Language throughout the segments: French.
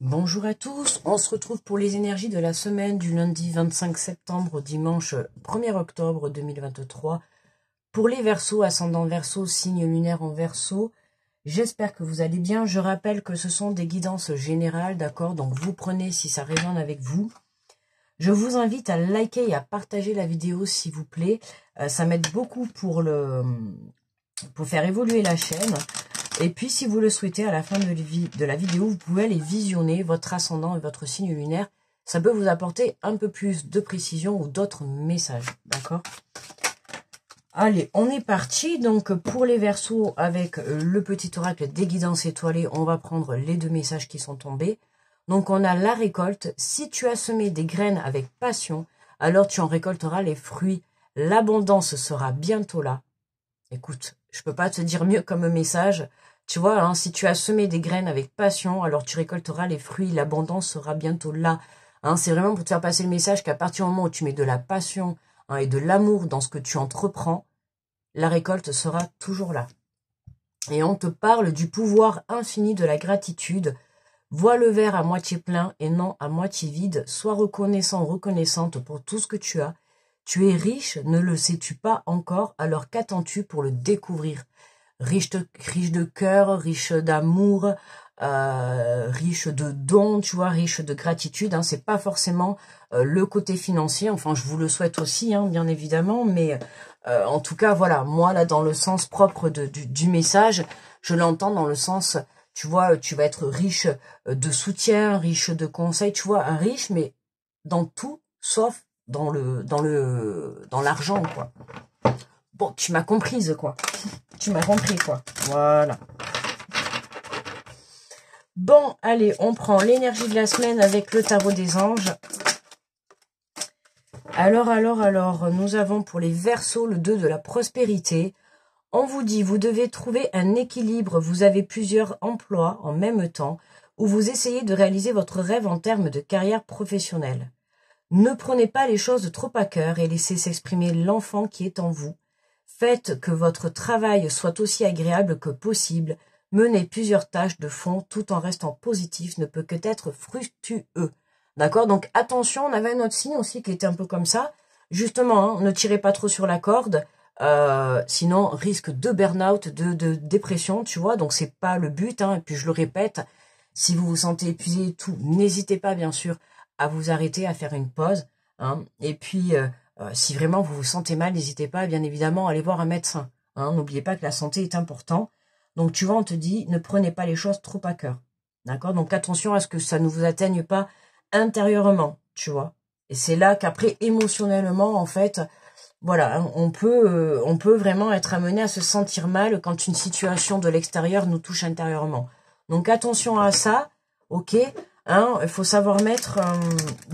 Bonjour à tous, on se retrouve pour les énergies de la semaine du lundi 25 septembre au dimanche 1er octobre 2023. Pour les Verseaux, ascendant Verseau, signe lunaire en Verseau, j'espère que vous allez bien. Je rappelle que ce sont des guidances générales, d'accord? Donc vous prenez si ça résonne avec vous. Je vous invite à liker et à partager la vidéo s'il vous plaît. Ça m'aide beaucoup pour faire évoluer la chaîne. Et puis, si vous le souhaitez, à la fin de la vidéo, vous pouvez aller visionner votre ascendant et votre signe lunaire. Ça peut vous apporter un peu plus de précision ou d'autres messages, d'accord? Allez, on est parti. Donc, pour les Verseaux, avec le petit oracle des guidances étoilées, on va prendre les deux messages qui sont tombés. Donc, on a la récolte. Si tu as semé des graines avec passion, alors tu en récolteras les fruits. L'abondance sera bientôt là. Écoute, je peux pas te dire mieux comme message. Tu vois, hein, si tu as semé des graines avec passion, alors tu récolteras les fruits. L'abondance sera bientôt là. Hein, c'est vraiment pour te faire passer le message qu'à partir du moment où tu mets de la passion et de l'amour dans ce que tu entreprends, la récolte sera toujours là. Et on te parle du pouvoir infini de la gratitude. Vois le verre à moitié plein et non à moitié vide. Sois reconnaissant ou reconnaissante pour tout ce que tu as. Tu es riche, ne le sais-tu pas encore, alors qu'attends-tu pour le découvrir? Riche de cœur, riche d'amour, riche de dons, tu vois, riche de gratitude. Hein, c'est pas forcément le côté financier. Enfin, je vous le souhaite aussi, hein, bien évidemment. Mais en tout cas, voilà, moi là, dans le sens propre du message, je l'entends dans le sens, tu vois, tu vas être riche de soutien, riche de conseils. Tu vois, un riche, mais dans tout, sauf dans l'argent, quoi. Bon, tu m'as comprise, quoi. Tu m'as compris, quoi. Voilà. Bon, allez, on prend l'énergie de la semaine avec le tarot des anges. Alors, nous avons pour les Verseaux le 2 de la prospérité. On vous dit, vous devez trouver un équilibre. Vous avez plusieurs emplois en même temps où vous essayez de réaliser votre rêve en termes de carrière professionnelle. Ne prenez pas les choses trop à cœur et laissez s'exprimer l'enfant qui est en vous. Faites que votre travail soit aussi agréable que possible. Mener plusieurs tâches de fond tout en restant positif ne peut que être fructueux. D'accord? Donc attention, on avait un autre signe aussi qui était un peu comme ça. Justement, hein, ne tirez pas trop sur la corde. Sinon, risque de burn-out, de dépression, tu vois. Donc c'est pas le but. Hein. Et puis je le répète, si vous vous sentez épuisé et tout, n'hésitez pas bien sûr à vous arrêter, à faire une pause. Hein. Et puis... si vraiment vous vous sentez mal, n'hésitez pas, bien évidemment, à aller voir un médecin. Hein, n'oubliez pas que la santé est importante. Donc, tu vois, on te dit, ne prenez pas les choses trop à cœur. D'accord? Donc, attention à ce que ça ne vous atteigne pas intérieurement, tu vois. Et c'est là qu'après, émotionnellement, en fait, voilà, hein, on peut vraiment être amené à se sentir mal quand une situation de l'extérieur nous touche intérieurement. Donc, attention à ça, ok? Hein, il faut savoir mettre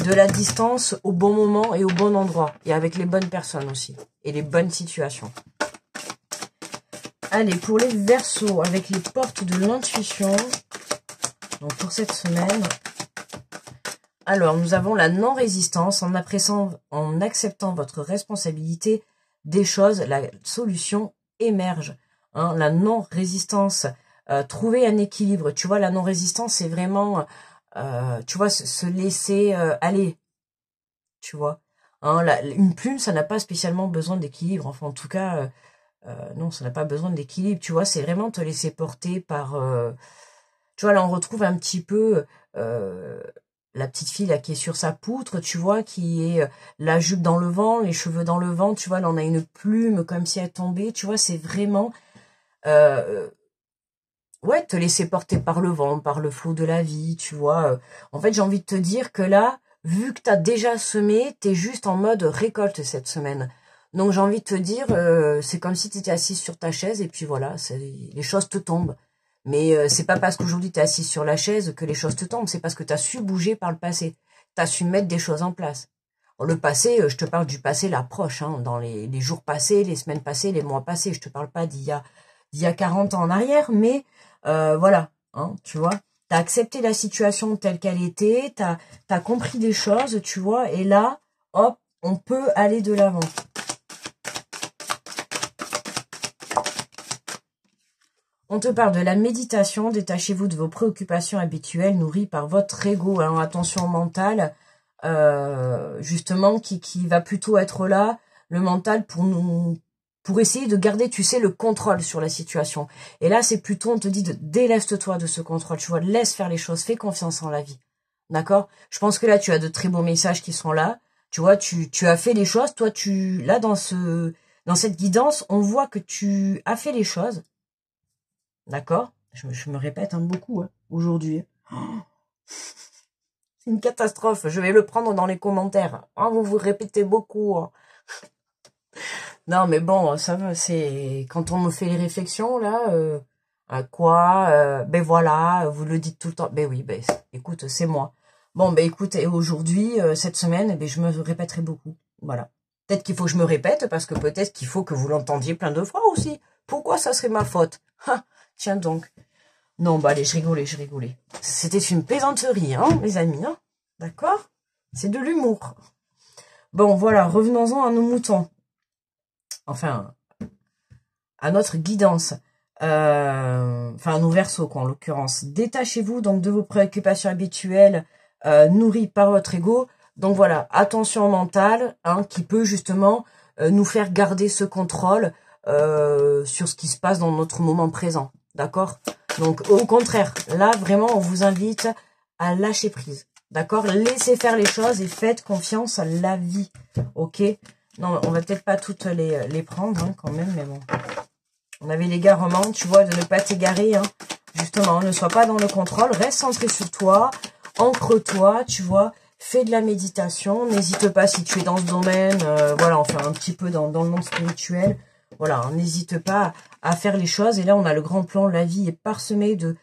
de la distance au bon moment et au bon endroit. Et avec les bonnes personnes aussi. Et les bonnes situations. Allez, pour les Verseaux, avec les portes de l'intuition. Donc pour cette semaine. Alors, nous avons la non-résistance. En acceptant votre responsabilité des choses, la solution émerge. Hein, la non-résistance. Trouver un équilibre. Tu vois, la non-résistance, c'est vraiment... tu vois, se laisser aller, tu vois. Hein, une plume, ça n'a pas spécialement besoin d'équilibre. Enfin, en tout cas, non, ça n'a pas besoin d'équilibre. Tu vois, c'est vraiment te laisser porter par... tu vois, là, on retrouve un petit peu la petite fille là qui est sur sa poutre, tu vois, qui est la jupe dans le vent, les cheveux dans le vent. Tu vois, là, on a une plume comme si elle tombait. Tu vois, c'est vraiment... ouais, te laisser porter par le vent, par le flot de la vie, tu vois. En fait, j'ai envie de te dire que là, vu que tu as déjà semé, tu es juste en mode récolte cette semaine. Donc, j'ai envie de te dire, c'est comme si tu étais assise sur ta chaise et puis voilà, les choses te tombent. Mais c'est pas parce qu'aujourd'hui tu es assise sur la chaise que les choses te tombent, c'est parce que tu as su bouger par le passé. Tu as su mettre des choses en place. Alors, le passé, je te parle du passé là proche, hein, dans les jours passés, les semaines passées, les mois passés. Je te parle pas d'il y a 40 ans en arrière, mais voilà, hein, tu vois. Tu as accepté la situation telle qu'elle était, tu as compris des choses, tu vois, et là, hop, on peut aller de l'avant. On te parle de la méditation. Détachez-vous de vos préoccupations habituelles nourries par votre ego. Alors, attention au mental, justement, qui va plutôt être là, le mental, pour essayer de garder, tu sais, le contrôle sur la situation. Et là, c'est plutôt, on te dit de déleste-toi de ce contrôle. Tu vois, laisse faire les choses, fais confiance en la vie. D'accord? Je pense que là, tu as de très beaux messages qui sont là. Tu vois, tu as fait les choses. Toi, là, dans cette guidance, on voit que tu as fait les choses. D'accord? Je me répète beaucoup aujourd'hui. Oh, c'est une catastrophe. Je vais le prendre dans les commentaires. Oh, vous vous répétez beaucoup. Oh. Non, mais bon, ça va. C'est quand on me fait les réflexions là. Ben voilà, vous le dites tout le temps. Ben oui, ben écoute, c'est moi. Bon, ben écoute, et aujourd'hui, cette semaine, ben je me répéterai beaucoup. Voilà. Peut-être qu'il faut que je me répète parce que peut-être qu'il faut que vous l'entendiez plein de fois aussi. Pourquoi ça serait ma faute? Ha, tiens donc. Non, bah allez, je rigolais. C'était une plaisanterie, hein, les amis, hein. D'accord? C'est de l'humour. Bon, voilà, revenons-en à nos moutons. Enfin, à notre guidance. Enfin, à nos versos, quoi, en l'occurrence. Détachez-vous donc de vos préoccupations habituelles nourries par votre ego. Donc voilà, attention mentale, hein, qui peut justement nous faire garder ce contrôle sur ce qui se passe dans notre moment présent. D'accord? Donc, au contraire, là, vraiment, on vous invite à lâcher prise. D'accord? Laissez faire les choses et faites confiance à la vie. Ok? Non, on va peut-être pas toutes les prendre, hein, quand même, mais bon. On avait l'égarement, tu vois, de ne pas t'égarer, hein. Justement, ne sois pas dans le contrôle, reste centré sur toi, ancre-toi, tu vois, fais de la méditation, n'hésite pas si tu es dans ce domaine, voilà, enfin un petit peu dans le monde spirituel, voilà, n'hésite pas à faire les choses. Et là, on a le grand plan, la vie est parsemée de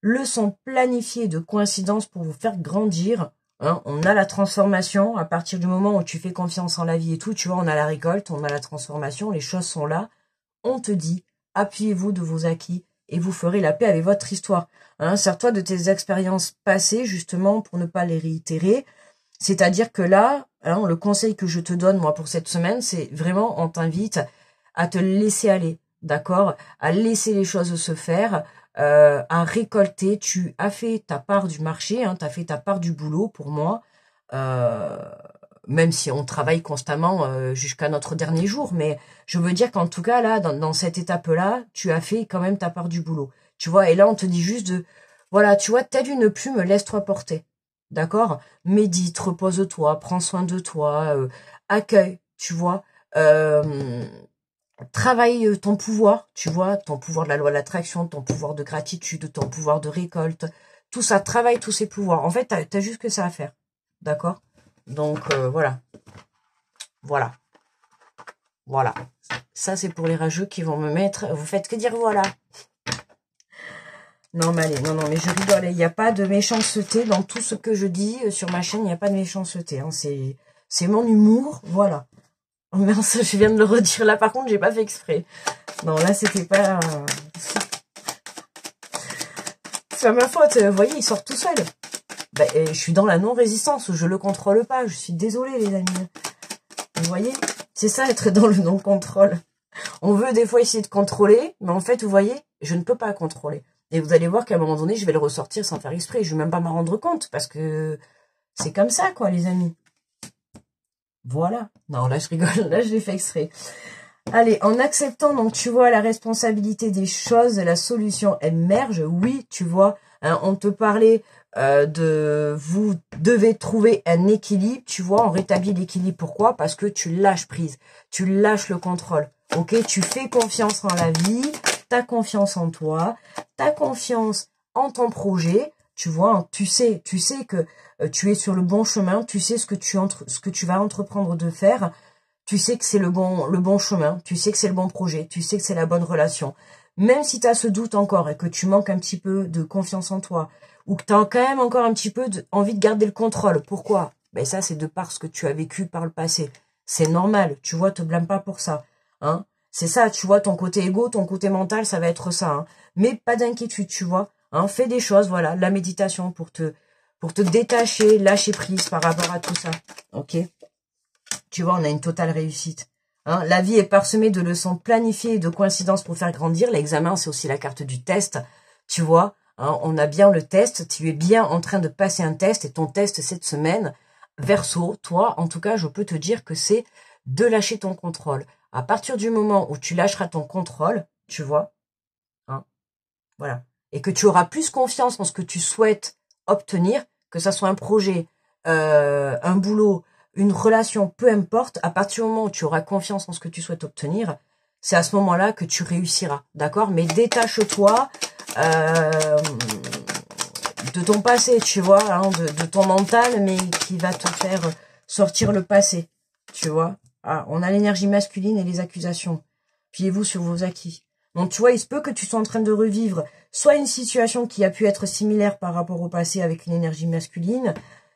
leçons planifiées, de coïncidences pour vous faire grandir. Hein. On a la transformation, à partir du moment où tu fais confiance en la vie et tout, tu vois, on a la récolte, on a la transformation, les choses sont là. On te dit, appuyez-vous de vos acquis et vous ferez la paix avec votre histoire. Hein, sers-toi de tes expériences passées, justement, pour ne pas les réitérer. C'est-à-dire que là, hein, le conseil que je te donne, moi, pour cette semaine, c'est vraiment, on t'invite à te laisser aller, d'accord? À laisser les choses se faire, à récolter. Tu as fait ta part du marché, hein, tu as fait ta part du boulot, pour moi. Même si on travaille constamment jusqu'à notre dernier jour. Mais je veux dire qu'en tout cas, là, dans cette étape-là, tu as fait quand même ta part du boulot. Tu vois, et là, on te dit juste de... Voilà, tu vois, telle une plume, laisse-toi porter. D'accord? Médite, repose-toi, prends soin de toi, accueille, tu vois. Travaille ton pouvoir, tu vois, ton pouvoir de la loi de l'attraction, ton pouvoir de gratitude, ton pouvoir de récolte. Tout ça, travaille tous ces pouvoirs. En fait, t'as juste que ça à faire. D'accord? Donc, voilà. Voilà. Ça, c'est pour les rageux qui vont me mettre... Vous faites que dire voilà. Non, mais allez, non, mais je rigole. Il n'y a pas de méchanceté dans tout ce que je dis sur ma chaîne. Il n'y a pas de méchanceté. Hein. C'est mon humour. Voilà. Oh mince, je viens de le redire. Là, par contre, j'ai pas fait exprès. Non, là, c'était pas... C'est pas ma faute. Vous voyez, il sort tout seul. Ben, je suis dans la non-résistance, je le contrôle pas. Je suis désolée, les amis. Vous voyez, c'est ça, être dans le non-contrôle. On veut des fois essayer de contrôler, mais en fait, vous voyez, je ne peux pas contrôler. Et vous allez voir qu'à un moment donné, je vais le ressortir sans faire exprès. Je ne vais même pas m'en rendre compte, parce que c'est comme ça, quoi, les amis. Voilà. Non, là, je rigole. Là, je l'ai fait exprès. Allez, en acceptant, donc, tu vois, la responsabilité des choses, la solution émerge. Oui, tu vois, hein, on te parlait... vous devez trouver un équilibre, tu vois, on rétablit l'équilibre. Pourquoi? Parce que tu lâches prise, tu lâches le contrôle, ok? Tu fais confiance en la vie, t'as confiance en toi, t'as confiance en ton projet, tu vois, tu sais que tu es sur le bon chemin, tu sais ce que tu vas entreprendre de faire, tu sais que c'est le bon chemin, tu sais que c'est le bon projet, tu sais que c'est la bonne relation. Même si tu as ce doute encore et que tu manques un petit peu de confiance en toi, ou que tu as quand même encore un petit peu envie de garder le contrôle. Pourquoi? Ben ça, c'est de par ce que tu as vécu par le passé. C'est normal, tu vois, te blâme pas pour ça. Hein. C'est ça, tu vois, ton côté égo, ton côté mental, ça va être ça. Hein. Mais pas d'inquiétude, tu vois. Hein. Fais des choses, voilà, la méditation pour te détacher, lâcher prise par rapport à tout ça. Ok? Tu vois, on a une totale réussite. Hein. La vie est parsemée de leçons planifiées et de coïncidences pour faire grandir. L'examen, c'est aussi la carte du test, tu vois. Hein, on a bien le test, tu es bien en train de passer un test et ton test cette semaine, Verseau, toi, en tout cas, je peux te dire que c'est de lâcher ton contrôle. À partir du moment où tu lâcheras ton contrôle, tu vois, hein, voilà, et que tu auras plus confiance en ce que tu souhaites obtenir, que ça soit un projet, un boulot, une relation, peu importe, à partir du moment où tu auras confiance en ce que tu souhaites obtenir, c'est à ce moment-là que tu réussiras, d'accord? Mais détache-toi de ton passé, tu vois, hein, de ton mental, mais qui va te faire sortir le passé, tu vois. Ah, on a l'énergie masculine et les accusations. Pliez-vous sur vos acquis. Donc, tu vois, il se peut que tu sois en train de revivre soit une situation qui a pu être similaire par rapport au passé avec une énergie masculine.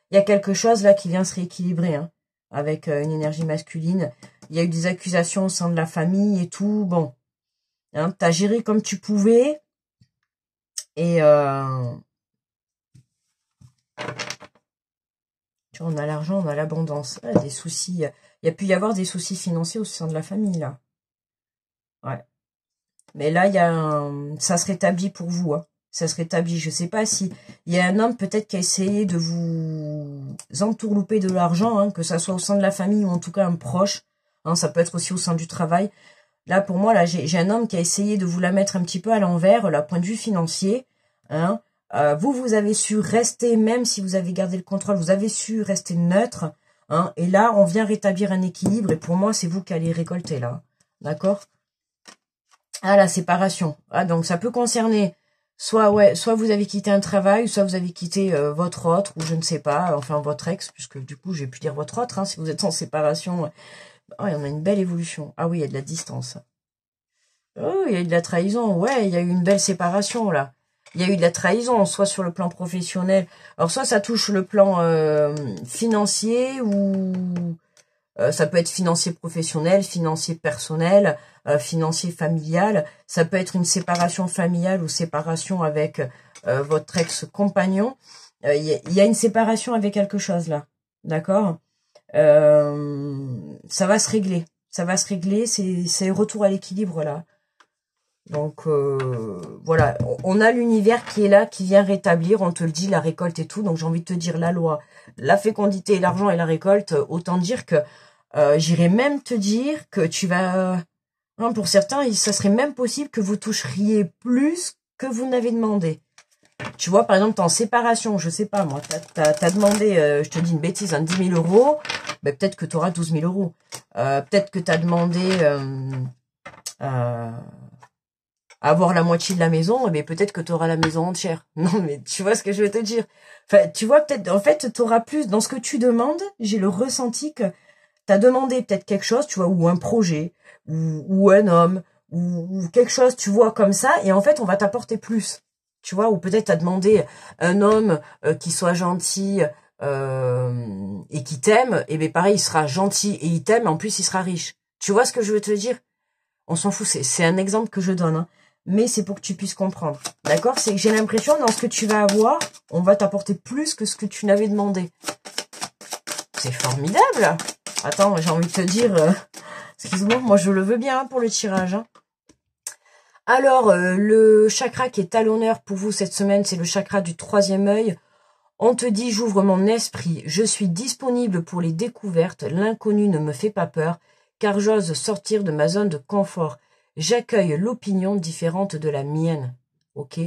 Il y a quelque chose là qui vient se rééquilibrer, hein, avec une énergie masculine. Il y a eu des accusations au sein de la famille et tout. Bon, hein, t'as géré comme tu pouvais. Et tu vois, on a l'argent, on a l'abondance. Ah, des soucis. Il y a pu y avoir des soucis financiers au sein de la famille, là. Ouais. Mais là, ça se rétablit pour vous. Hein. Ça se rétablit. Je sais pas si... Il y a un homme peut-être qui a essayé de vous entourlouper de l'argent, hein, que ça soit au sein de la famille ou en tout cas un proche. Hein, ça peut être aussi au sein du travail. Là, pour moi, là, j'ai un homme qui a essayé de vous la mettre un petit peu à l'envers, là, point de vue financier. Hein. Vous avez su rester, même si vous avez gardé le contrôle, vous avez su rester neutre. Hein, et là, on vient rétablir un équilibre. Et pour moi, c'est vous qui allez récolter, là. D'accord? Ah, la séparation. Ah, donc ça peut concerner soit vous avez quitté un travail, soit vous avez quitté votre autre, ou je ne sais pas, enfin votre ex, puisque du coup, j'ai pu dire votre autre, hein, si vous êtes en séparation. Oh, il y en a une belle évolution. Ah oui, il y a de la distance. Oh, il y a eu de la trahison. Ouais, il y a eu une belle séparation, là. Il y a eu de la trahison, soit sur le plan professionnel. Alors, soit ça touche le plan financier, ou ça peut être financier professionnel, financier personnel, financier familial. Ça peut être une séparation familiale ou séparation avec votre ex-compagnon. Il y a une séparation avec quelque chose, là. D'accord ? Ça va se régler. Ça va se régler. C'est retour à l'équilibre, là. Donc, voilà. On a l'univers qui est là, qui vient rétablir. On te le dit, la récolte et tout. Donc, j'ai envie de te dire la loi, la fécondité, l'argent et la récolte. Autant dire que j'irais même te dire que tu vas... Hein, pour certains, ça serait même possible que vous toucheriez plus que vous n'avez demandé. Tu vois, par exemple, t'es en séparation, je sais pas, moi, t'as demandé, je te dis une bêtise, 10 000 euros, ben, peut-être que tu auras 12 000 euros. Peut-être que t'as demandé avoir la moitié de la maison, mais peut-être que tu auras la maison entière. Non, mais tu vois ce que je veux te dire. Enfin, tu vois, peut-être, en fait, tu auras plus, dans ce que tu demandes, j'ai le ressenti que t'as demandé peut-être quelque chose, tu vois, ou un projet, ou un homme, ou quelque chose, tu vois, comme ça, et en fait, on va t'apporter plus. Tu vois, ou peut-être t'as demandé un homme qui soit gentil et qui t'aime, et bien pareil, il sera gentil et il t'aime, en plus il sera riche. Tu vois ce que je veux te dire? On s'en fout, c'est un exemple que je donne, hein. Mais c'est pour que tu puisses comprendre. D'accord? C'est que j'ai l'impression, dans ce que tu vas avoir, on va t'apporter plus que ce que tu n'avais demandé. C'est formidable. Attends, j'ai envie de te dire... excuse-moi, moi je le veux bien hein, pour le tirage. Hein. Alors, le chakra qui est à l'honneur pour vous cette semaine, c'est le chakra du troisième œil. On te dit, j'ouvre mon esprit, je suis disponible pour les découvertes, l'inconnu ne me fait pas peur, car j'ose sortir de ma zone de confort. J'accueille l'opinion différente de la mienne. Ok,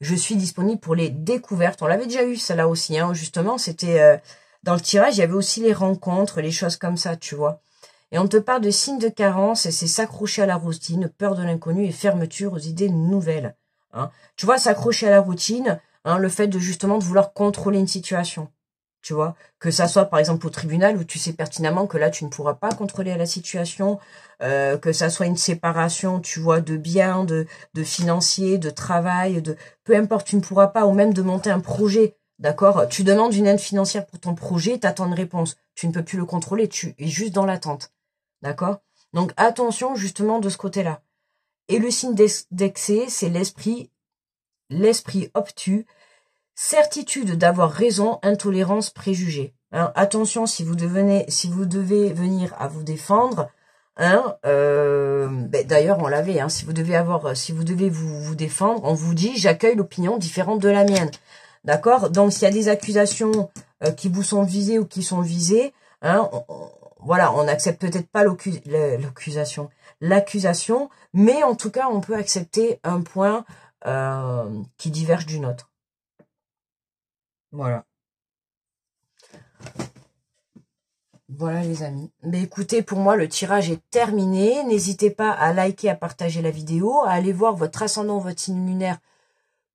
je suis disponible pour les découvertes. On l'avait déjà eu, ça là aussi. Hein. Justement, c'était dans le tirage, il y avait aussi les rencontres, les choses comme ça, tu vois. Et on te parle de signes de carence, et c'est s'accrocher à la routine, peur de l'inconnu et fermeture aux idées nouvelles. Hein. Tu vois, s'accrocher à la routine, hein, le fait de justement de vouloir contrôler une situation. Tu vois, que ça soit par exemple au tribunal où tu sais pertinemment que là tu ne pourras pas contrôler la situation, que ça soit une séparation, tu vois, de biens, de financiers, de travail, de peu importe, tu ne pourras pas, ou même de monter un projet, d'accord? Tu demandes une aide financière pour ton projet, tu attends une réponse, tu ne peux plus le contrôler, tu es juste dans l'attente, d'accord? Donc attention justement de ce côté-là. Et le signe d'excès, c'est l'esprit obtus. Certitude d'avoir raison, intolérance, préjugé. Hein, attention, si vous devez venir à vous défendre, Hein, d'ailleurs, on l'avait. Hein, si vous devez vous défendre, on vous dit j'accueille l'opinion différente de la mienne. D'accord. Donc s'il y a des accusations qui vous sont visées ou qui sont visées, hein, voilà, on n'accepte peut-être pas l'accusation, mais en tout cas, on peut accepter un point qui diverge du nôtre. Voilà. Voilà les amis. Mais écoutez, pour moi, le tirage est terminé. N'hésitez pas à liker, à partager la vidéo, à aller voir votre ascendant, votre signe lunaire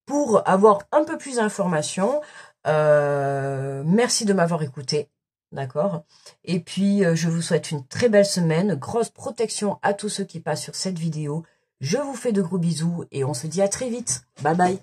pour avoir un peu plus d'informations. Merci de m'avoir écouté. D'accord. Et puis, je vous souhaite une très belle semaine. Grosse protection à tous ceux qui passent sur cette vidéo. Je vous fais de gros bisous et on se dit à très vite. Bye bye.